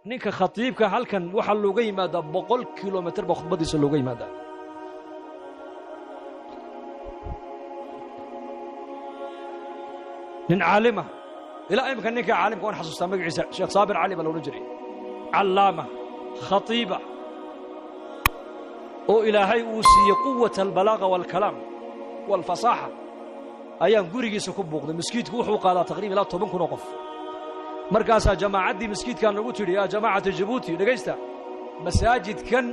ninka khatiibka halkan waxa looga yimaadaa 100 kilomitir ba khudbadiisa looga yimaadaa nin caalima ilaa imka ninka caalimka waan xasuustaa magaciisa Sheekh Saabir Ali baa loo jiray allaama khatiiba oo ilaahay uu siiyay quwwat albalaaga wal kalaam wal fasaaha ayaan gurigiisa ku buuqday miskiidku wuxuu qaadaa taqriiban ilaa 10 kun oo qof markaas jamaacadii miskiidkan lagu tiri ya jamaacada Djibouti dhageysta masaajidkan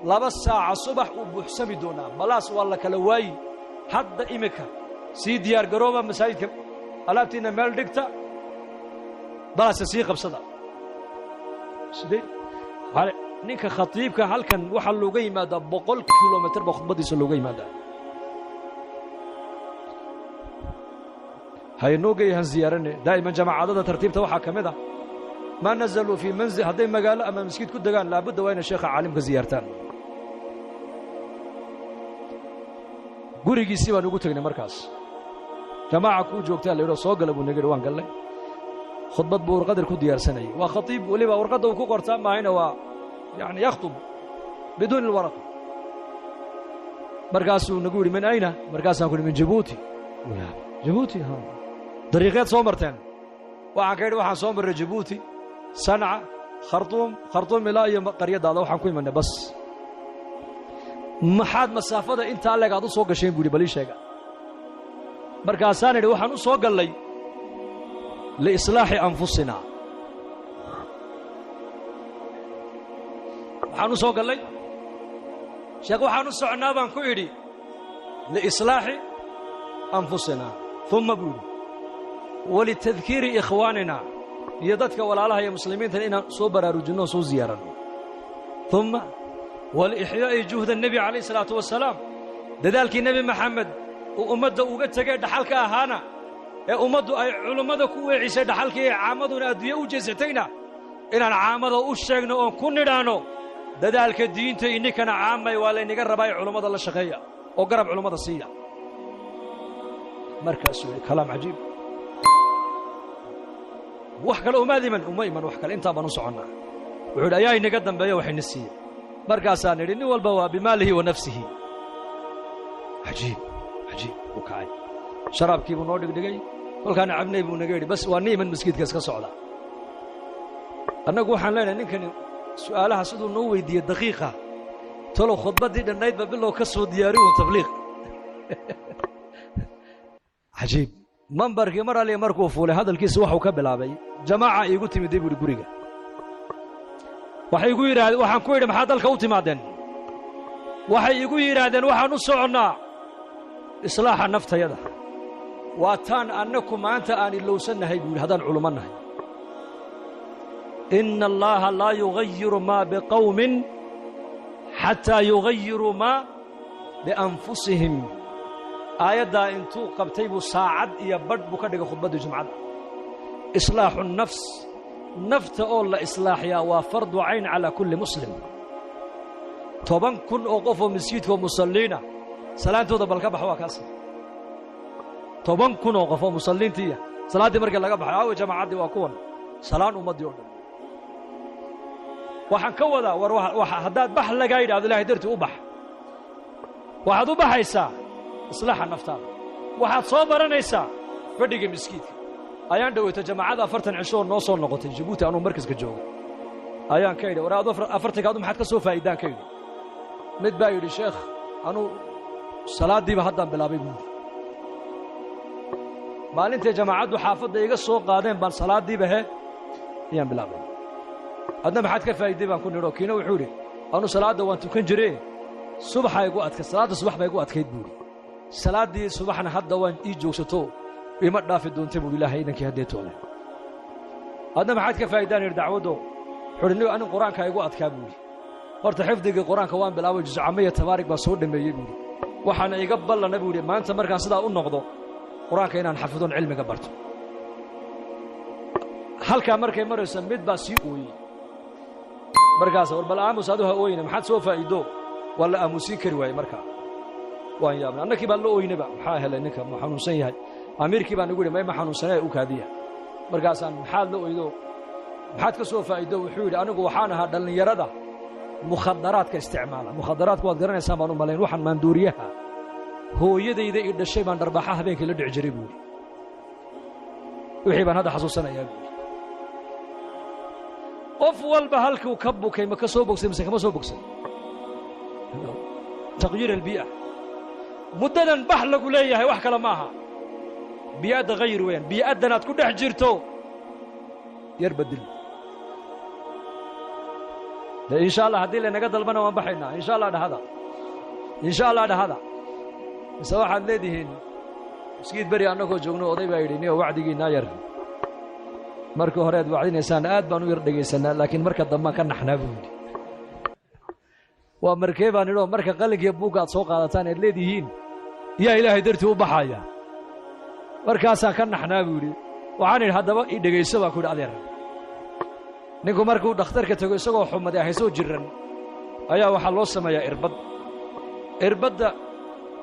2 saac subax u buuxsami doona balaas wala kala waay hadda imika si diyaar garooba masaajidka alaabtiina meel dhigta balaas si qabsada sidee hal ninka khatiibka halkan waxa looga yimaadaa 100 kilomitir ba khudbadiisa looga yimaadaa هاي نوجي هنزيارني دائما جماعة ترتيبته وحا كمده ما نزلوا في منزل هذين مقال أما مسكيت كل دقان لابد وين الشيخ عالم كزيارتان قريقي سيوا نقول مركز جماعة كو جوكتان اللي يقولوا صوق لابو نقر وان قال لي خطبة بور قدر كو ديار سنة وخطيب ولي بور قدر وكو قرطان ما هنا يعني يخطب بدون الورق مركز نقول من أين مركز نقول من جيبوتي جيبوتي ها طريقات صومرتين waxaan ka yidhi waxaan soo maray Djibouti Sanaa Khartoum ilaa iyo qaryadaada waxaan ku imanay bas maxaad masaafada inta leeg aad u soo gasheen buuri bali sheega markaasaan yidhi waxaan u soo galay li islaahi anfusina waxaan u soo galay sheeg waxaan u soconaa baan ku yidhi li islaahi anfusina thumma buuri ولتذكير إخواننا يدتك ولا الله يا مسلمين إن صبر رجلنا صو زيارا ثم والإحياء جهد النبي عليه الصلاة والسلام ذلك النبي محمد وأمد وقد تجد حلك أهانا أمد أي علماء كوي عيسى حلك عامدنا أدوية وجزتينا إن العامد وشجنا وكن رانو ذلك الدين تإني كان عامة ولا نجرب أي علماء الله شقية وقرب علماء الصية مركز كلام عجيب وحكى أمادي من أميمن وحكى أنت بنصعنا وعود أياي نقدم بيا وحين السية مركزان يرني والبوا بماله ونفسه عجيب وكاي شراب كيف نودك دقي كل كان عبني بونجيري بس واني من مسكيت كاس كصعدة أنا أقول حنلنا نمكن سؤالها سدوا نوي دي الدقيقة تلو خطبة دي النايت ببلو كسو دياري وتبليغ عجيب منبركي مرة لي مركو فولي هذا الكيس وحو كبلابي جماعة يقول تمي ديبو لقريقة وحي يقول يرادن وحان كويرم حاد الكوتي مادن وحي يقول يرادن وحان نصعنا إصلاح النفط يده واتان أنكم أنت آني لو سنة يقول هذا العلماء نهي إن الله لا يغير ما بقوم حتى يغيروا ما بأنفسهم آيادا انتو قبتيبو ساعد يا برد بكدغ خطبه الجمعه اصلاح النفس نفت اول اصلاح يا وفرض عين على كل مسلم طبعا كن اوقف مسجد ومصلين صلاتو دبل كبخ واكاس طبعا كن اوقف مصلين تي صلاتي marka laga baxay jamaacadi waa kuwan salaan ummadii oo dhan waxaan ka wada war waxa hadaad bax laga yiraahdo ilaahay dartii u bax waxaad u baxaysaa إصلاح النفط واحد صوبر نيسا فدق مسكيت أيان دويت جماعة أفرتن عشور نوصل نقطة جيبوتي أنا مركز كجو أيان كيدا وراد أفرتك هذا محد كسوف إيدان كيدا متبايو للشيخ أنا صلاة دي بهدم بلا بيبني ما أنت جماعة وحافظ دقيقة السوق قادم بان صلاة دي به يان بلا بيبني أدنى محد كيف إيدي بان كنا روكينا وحوري أنا صلاة دوان تكون جري صبح يقول أتك صلاة الصبح بيقول أتكيد بوري صلاة دي صباحنا حتى وين يجوا ستو يمدنا في الدون تبوا الله إنك هديتونا هذا ما حد كفايدان يردعوده حرني أنا القرآن كيقول أتكابولي قرت حفظي القرآن كوان بلاوي جزء عمية تبارك بصور لما يبولي وحنا يقبل لنا بولي ما أنت مركز صدا النقضه قرآن كينا نحفظون علم قبرته هل كان مركز مرة سميت بس يقوي مركز والبلعام وصادوها قوينا ما حد سوف يدو ولا أموسين كروي مركز وان يابنا أنك بالله وينبع محاهل إنك محنون سيء أميرك بان يقول ما محنون سنة أكادية مرقاسان محال له يدو maxaad ka soo faa'iido wuxuu yidhi anigu waxaan ahaa dhallinyarada mukhadaraadka isticmaala mukhadaraadku waad garanaysaan baan u malayn waxaan maanduuriyaha hooyadayda ii dhashay baan dharbaaxa habeenkii la dhici jiray buu yidhi wixii baan hadda xasuusanayaa buu yidhi qof walba halkuu ka bukay ma ka soo bogsay mise kama soo bogsay taqyiir albii'a muddadan bax lagu leeyahay wax kale ma aha bii'adda hayr weeyaan bii'addan aad ku dhex jirto yar bedel de insha allah haddii laynaga dalbana waan baxaynaa insha allah dhahada insha allah dhahada mise waxaad leedihiin miskiid beri annagoo joogno oday baa yidhi niyo wacdigiinaa yar markii hore aad wacdinaysaan aad baan u yar dhegaysanaa laakiin marka dambaan ka naxnaa buu yidhi waa markee baan idhoo marka qalinkiiyo buugga aad soo qaadataan aad leedihiin yaa ilaahay dartii u baxaya markaasaan ka naxnaa buu yidhi waxaan idhi haddaba ii dhegayso baan ku yidhi adeer ninku markuu dhakhtarka tago isagoo xumad haysoo jirran ayaa waxaa loo sameeyaa irbadda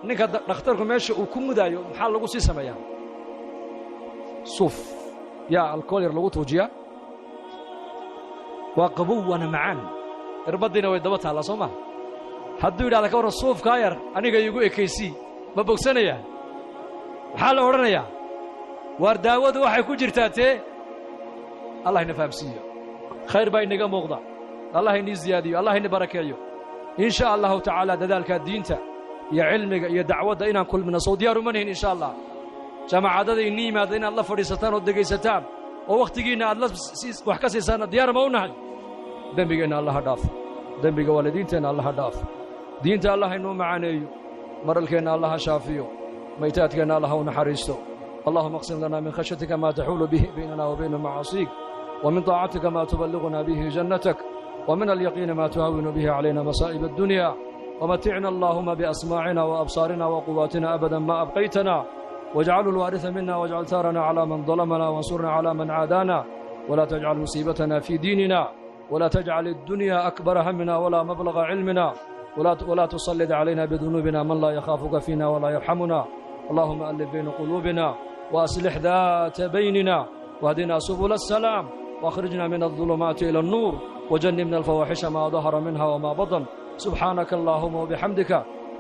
ninka dhakhtarku meesha uu ku mudaayo maxaa lagu sii sameeyaa suuf yaa alkool yar lagu tuujiyaa waa qabow waana macaan irbaddiina way daba taallaa soo maha hadduu yidhahda ka warran suufkaa yar aniga iigu ekaysii ma bogsanayaa maxaa la odhanayaa waar daawadu waxay ku jirtaa tee allah ina fahamsiiyo khayr baa inaga muuqda allah inii ziyaadiyo allah ini barakeeyo in sha allahu tacaala dadaalkaa diinta iyo cilmiga iyo dacwadda inaan kulmino sow diyaar uma nihin insha allah jaamacadada inii yimaada inaad la fadhiisataan oo dhegaysataan oo wakhtigiinna aad wax ka siisaanna diyaar ma u nahay dembigeenna allaha dhaaf dembiga waalidiinteenna allaha dhaaf diinta allah inuu macaaneeyo maralkeenna allaha shaafiyo maytaadkeenna allaha u naxariisto allahuma aqsim lana min khashyatika maa taxuulu bihi baynana wa bayna macaasiik ومن طاعتك ما تبلغنا به جنتك ومن اليقين ما تهون به علينا مصائب الدنيا ومتعنا اللهم بأسماعنا وأبصارنا وقواتنا أبدا ما أبقيتنا واجعل الوارث منا واجعل ثارنا على من ظلمنا وانصرنا على من عادانا ولا تجعل مصيبتنا في ديننا ولا تجعل الدنيا أكبر همنا ولا مبلغ علمنا ولا تسلط علينا بذنوبنا من لا يخافك فينا ولا يرحمنا اللهم ألف بين قلوبنا وأصلح ذات بيننا واهدنا سبل السلام واخرجنا من الظلمات إلى النور وجنبنا الفواحش ما ظهر منها وما بطن سبحانك اللهم وبحمدك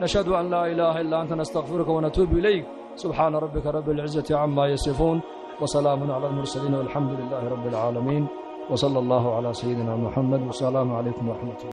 نشهد أن لا إله إلا أنت نستغفرك ونتوب إليك سبحان ربك رب العزة عما يصفون وسلام على المرسلين والحمد لله رب العالمين وصلى الله على سيدنا محمد والسلام عليكم ورحمة الله